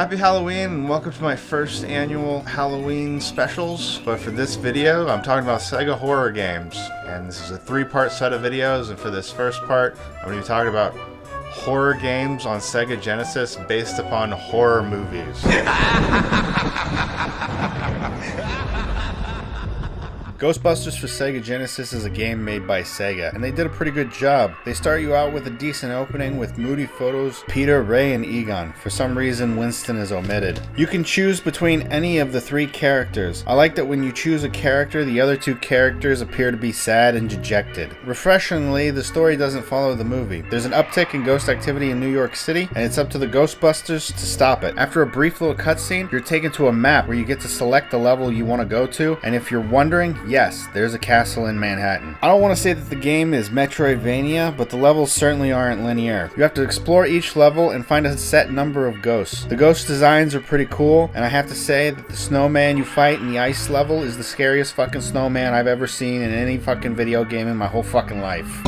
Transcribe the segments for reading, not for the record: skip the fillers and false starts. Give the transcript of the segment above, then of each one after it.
Happy Halloween and welcome to my first annual Halloween specials. But for this video, I'm talking about Sega horror games. And this is a three-part set of videos, and for this first part, I'm going to be talking about horror games on Sega Genesis based upon horror movies. Ghostbusters for Sega Genesis is a game made by Sega, and they did a pretty good job. They start you out with a decent opening with moody photos, Peter, Ray, and Egon. For some reason, Winston is omitted. You can choose between any of the three characters. I like that when you choose a character, the other two characters appear to be sad and dejected. Refreshingly, the story doesn't follow the movie. There's an uptick in ghost activity in New York City, and it's up to the Ghostbusters to stop it. After a brief little cutscene, you're taken to a map where you get to select the level you want to go to, and if you're wondering, yes, there's a castle in Manhattan. I don't want to say that the game is Metroidvania, but the levels certainly aren't linear. You have to explore each level and find a set number of ghosts. The ghost designs are pretty cool, and I have to say that the snowman you fight in the ice level is the scariest fucking snowman I've ever seen in any fucking video game in my whole fucking life.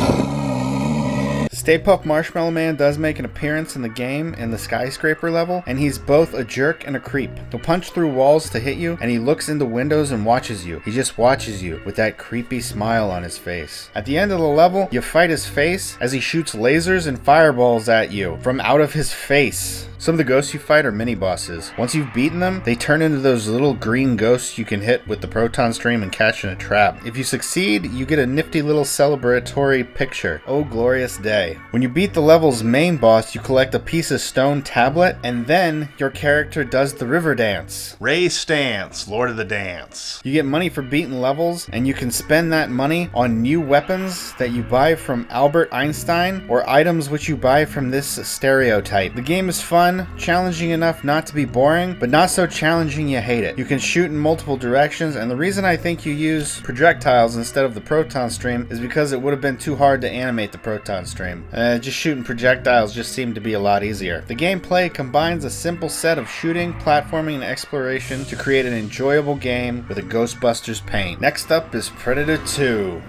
Stay Puft Marshmallow Man does make an appearance in the game in the skyscraper level, and he's both a jerk and a creep. He'll punch through walls to hit you, and he looks into windows and watches you. He just watches you with that creepy smile on his face. At the end of the level, you fight his face as he shoots lasers and fireballs at you from out of his face. Some of the ghosts you fight are mini-bosses. Once you've beaten them, they turn into those little green ghosts you can hit with the proton stream and catch in a trap. If you succeed, you get a nifty little celebratory picture. Oh, glorious day. When you beat the level's main boss, you collect a piece of stone tablet, and then your character does the river dance. Ray Stance, Lord of the Dance. You get money for beating levels, and you can spend that money on new weapons that you buy from Albert Einstein, or items which you buy from this stereotype. The game is fun, challenging enough not to be boring, but not so challenging you hate it. You can shoot in multiple directions, and the reason I think you use projectiles instead of the proton stream is because it would have been too hard to animate the proton stream. Just shooting projectiles just seemed to be a lot easier. The gameplay combines a simple set of shooting, platforming, and exploration to create an enjoyable game with a Ghostbusters paint. Next up is Predator 2.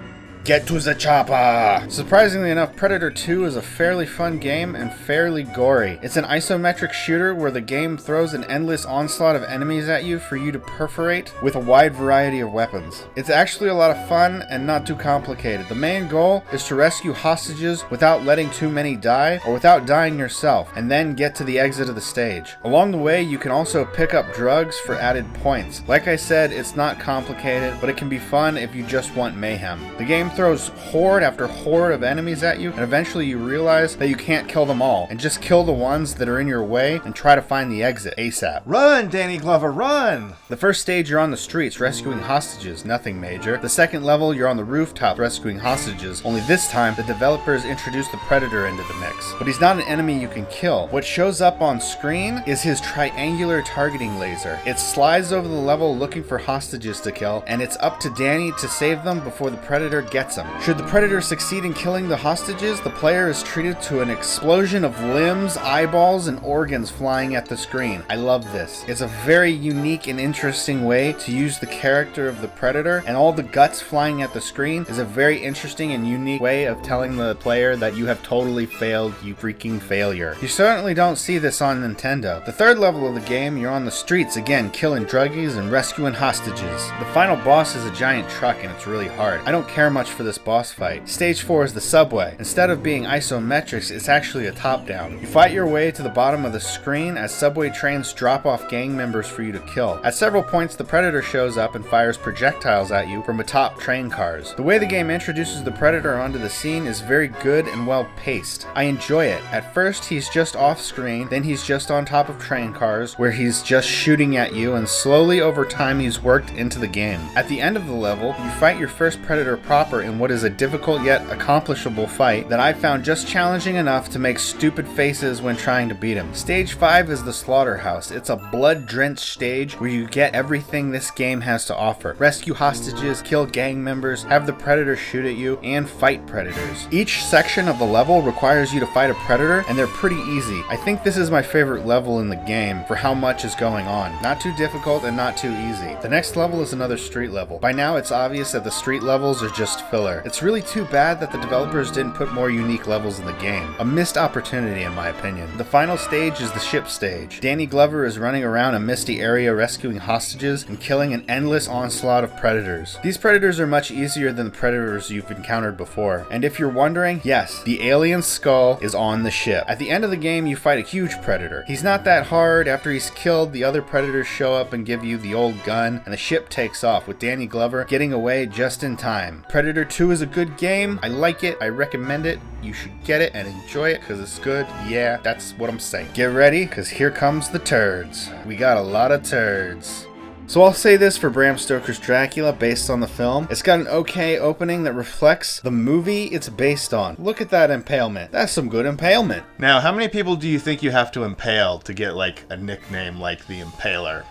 Get to the chopper! Surprisingly enough, Predator 2 is a fairly fun game and fairly gory. It's an isometric shooter where the game throws an endless onslaught of enemies at you for you to perforate with a wide variety of weapons. It's actually a lot of fun and not too complicated. The main goal is to rescue hostages without letting too many die or without dying yourself, and then get to the exit of the stage. Along the way, you can also pick up drugs for added points. Like I said, it's not complicated, but it can be fun if you just want mayhem. The game throws horde after horde of enemies at you, and eventually you realize that you can't kill them all, and just kill the ones that are in your way and try to find the exit ASAP. Run, Danny Glover, run! The first stage you're on the streets rescuing hostages, nothing major. The second level you're on the rooftop rescuing hostages, only this time the developers introduced the Predator into the mix. But he's not an enemy you can kill. What shows up on screen is his triangular targeting laser. It slides over the level looking for hostages to kill, and it's up to Danny to save them before the Predator gets them. Should the Predator succeed in killing the hostages, the player is treated to an explosion of limbs, eyeballs, and organs flying at the screen. I love this. It's a very unique and interesting way to use the character of the Predator, and all the guts flying at the screen is a very interesting and unique way of telling the player that you have totally failed, you freaking failure. You certainly don't see this on Nintendo. The third level of the game, you're on the streets again, killing druggies and rescuing hostages. The final boss is a giant truck, and it's really hard. I don't care much for this boss fight. Stage 4 is the subway. Instead of being isometrics, it's actually a top-down. You fight your way to the bottom of the screen as subway trains drop off gang members for you to kill. At several points, the Predator shows up and fires projectiles at you from atop train cars. The way the game introduces the Predator onto the scene is very good and well paced. I enjoy it. At first, he's just off screen, then he's just on top of train cars, where he's just shooting at you, and slowly over time he's worked into the game. At the end of the level, you fight your first Predator proper in what is a difficult yet accomplishable fight that I found just challenging enough to make stupid faces when trying to beat him. Stage 5 is the Slaughterhouse. It's a blood-drenched stage where you get everything this game has to offer. Rescue hostages, kill gang members, have the Predator shoot at you, and fight Predators. Each section of the level requires you to fight a Predator, and they're pretty easy. I think this is my favorite level in the game for how much is going on. Not too difficult and not too easy. The next level is another street level. By now it's obvious that the street levels are just filler. It's really too bad that the developers didn't put more unique levels in the game. A missed opportunity in my opinion. The final stage is the ship stage. Danny Glover is running around a misty area rescuing hostages and killing an endless onslaught of predators. These predators are much easier than the predators you've encountered before. And if you're wondering, yes, the alien skull is on the ship. At the end of the game, you fight a huge predator. He's not that hard. After he's killed, the other predators show up and give you the old gun, and the ship takes off with Danny Glover getting away just in time. Predator 2 is a good game. I like it. I recommend it. You should get it and enjoy it because it's good. Yeah, that's what I'm saying. Get ready, because here comes the turds. We got a lot of turds. So I'll say this for Bram Stoker's Dracula based on the film. It's got an okay opening that reflects the movie it's based on. Look at that impalement. That's some good impalement. Now, how many people do you think you have to impale to get like a nickname like the Impaler?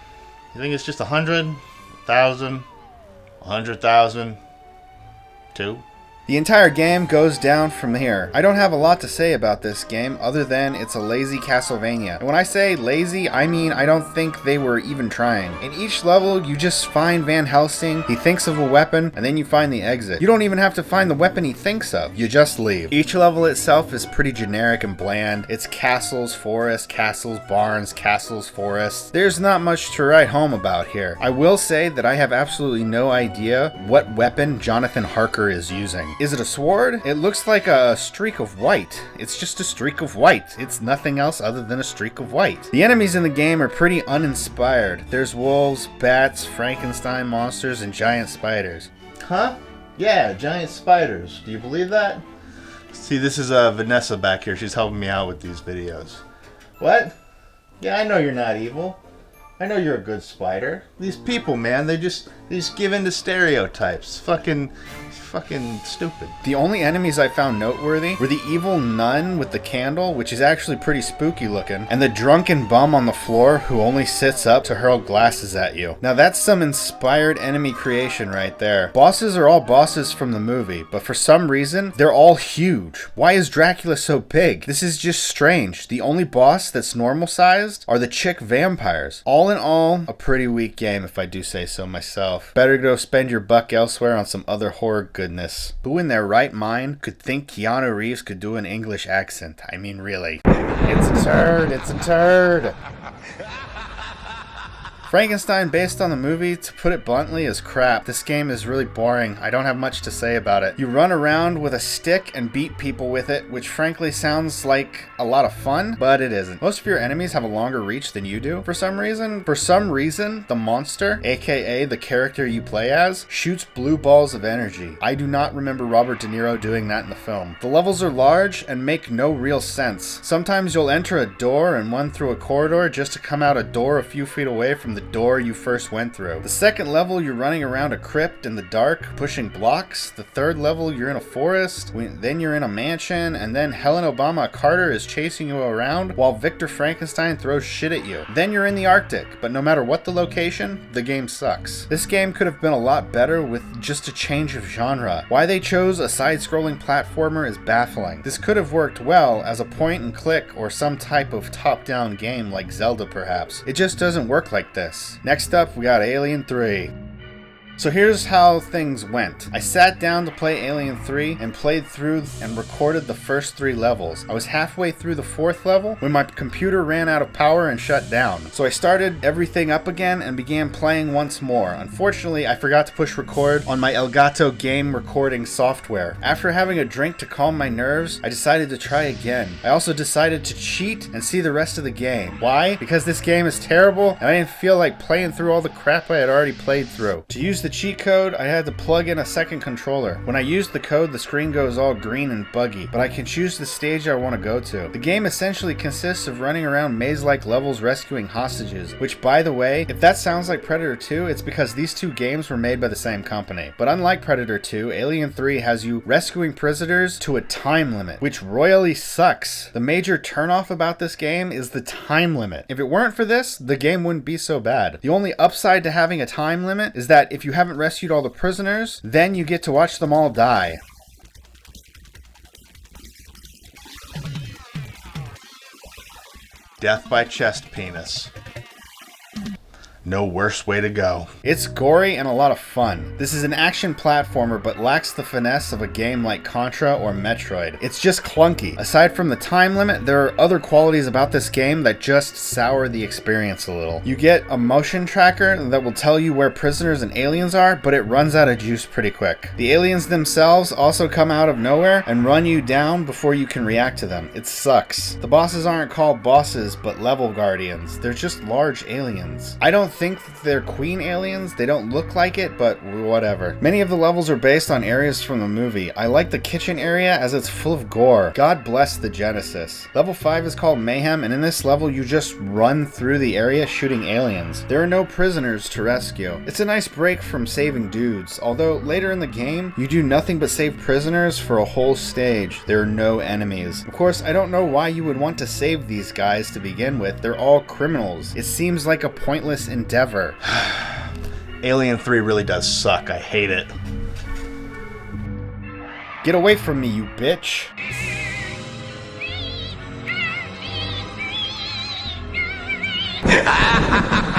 You think it's just 100, 1,000, 100,000, 2? The entire game goes down from here. I don't have a lot to say about this game other than it's a lazy Castlevania. And when I say lazy, I mean I don't think they were even trying. In each level, you just find Van Helsing, he thinks of a weapon, and then you find the exit. You don't even have to find the weapon he thinks of. You just leave. Each level itself is pretty generic and bland. It's castles, forests, castles, barns, castles, forests. There's not much to write home about here. I will say that I have absolutely no idea what weapon Jonathan Harker is using. Is it a sword? It looks like a streak of white. It's just a streak of white. It's nothing else other than a streak of white. The enemies in the game are pretty uninspired. There's wolves, bats, Frankenstein monsters, and giant spiders. Huh? Yeah, giant spiders. Do you believe that? See, this is Vanessa back here. She's helping me out with these videos. What? Yeah, I know you're not evil. I know you're a good spider. These people, man, they just give in to stereotypes. Fucking stupid. The only enemies I found noteworthy were the evil nun with the candle, which is actually pretty spooky looking, and the drunken bum on the floor who only sits up to hurl glasses at you. Now that's some inspired enemy creation right there. Bosses are all bosses from the movie, but for some reason, they're all huge. Why is Dracula so big? This is just strange. The only boss that's normal sized are the chick vampires. All in all, a pretty weak game if I do say so myself. Better go spend your buck elsewhere on some other horror goodness. Who in their right mind could think Keanu Reeves could do an English accent? I mean, really. It's a turd. It's a turd. Frankenstein, based on the movie, to put it bluntly, is crap. This game is really boring. I don't have much to say about it. You run around with a stick and beat people with it, which frankly sounds like a lot of fun, but it isn't. Most of your enemies have a longer reach than you do for some reason. For some reason, the monster, aka the character you play as, shoots blue balls of energy. I do not remember Robert De Niro doing that in the film. The levels are large and make no real sense. Sometimes you'll enter a door and run through a corridor just to come out a door a few feet away from the door you first went through. The second level, you're running around a crypt in the dark, pushing blocks. The third level, you're in a forest. Then you're in a mansion, and then Helen Obama Carter is chasing you around while Victor Frankenstein throws shit at you. Then you're in the Arctic, but no matter what the location, the game sucks. This game could have been a lot better with just a change of genre. Why they chose a side-scrolling platformer is baffling. This could have worked well as a point-and-click or some type of top-down game like Zelda perhaps. It just doesn't work like this. Next up, we got Alien 3. So here's how things went. I sat down to play Alien 3 and played through and recorded the first 3 levels. I was halfway through the 4th level when my computer ran out of power and shut down. So I started everything up again and began playing once more. Unfortunately, I forgot to push record on my Elgato game recording software. After having a drink to calm my nerves, I decided to try again. I also decided to cheat and see the rest of the game. Why? Because this game is terrible and I didn't feel like playing through all the crap I had already played through. To use the cheat code, I had to plug in a second controller. When I use the code, the screen goes all green and buggy, but I can choose the stage I want to go to. The game essentially consists of running around maze-like levels rescuing hostages, which, by the way, if that sounds like Predator 2, it's because these two games were made by the same company. But unlike Predator 2, Alien 3 has you rescuing prisoners to a time limit, which royally sucks. The major turnoff about this game is the time limit. If it weren't for this, the game wouldn't be so bad. The only upside to having a time limit is that if you haven't rescued all the prisoners, then you get to watch them all die. Death by chest penis. No worse way to go. It's gory and a lot of fun. This is an action platformer but lacks the finesse of a game like Contra or Metroid. It's just clunky. Aside from the time limit, there are other qualities about this game that just sour the experience a little. You get a motion tracker that will tell you where prisoners and aliens are, but it runs out of juice pretty quick. The aliens themselves also come out of nowhere and run you down before you can react to them. It sucks. The bosses aren't called bosses, but level guardians. They're just large aliens. I don't think that they're queen aliens. They don't look like it, but whatever. Many of the levels are based on areas from the movie. I like the kitchen area as it's full of gore. God bless the Genesis. Level 5 is called Mayhem, and in this level you just run through the area shooting aliens. There are no prisoners to rescue. It's a nice break from saving dudes, although later in the game you do nothing but save prisoners for a whole stage. There are no enemies. Of course, I don't know why you would want to save these guys to begin with. They're all criminals. It seems like a pointless endeavor. Alien 3 really does suck. I hate it. Get away from me, you bitch.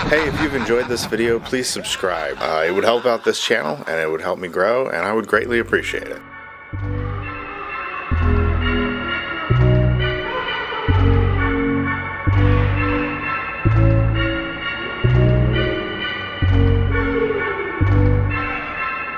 Hey, if you've enjoyed this video, please subscribe. It would help out this channel, and it would help me grow, and I would greatly appreciate it.